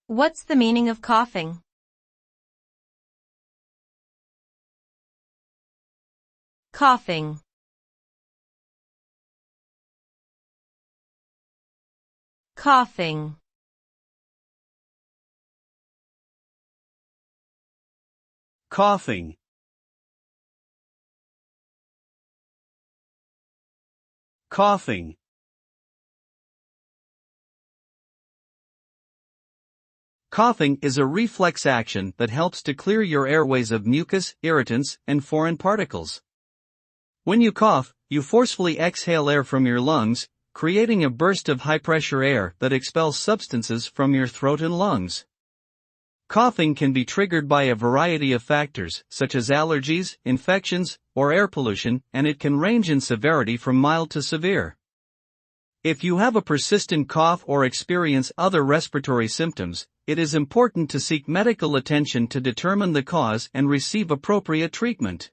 What's the meaning of coughing? Coughing. Coughing. Coughing. Coughing. Coughing is a reflex action that helps to clear your airways of mucus, irritants, and foreign particles. When you cough, you forcefully exhale air from your lungs, creating a burst of high-pressure air that expels substances from your throat and lungs. Coughing can be triggered by a variety of factors, such as allergies, infections, or air pollution, and it can range in severity from mild to severe. If you have a persistent cough or experience other respiratory symptoms, it is important to seek medical attention to determine the cause and receive appropriate treatment.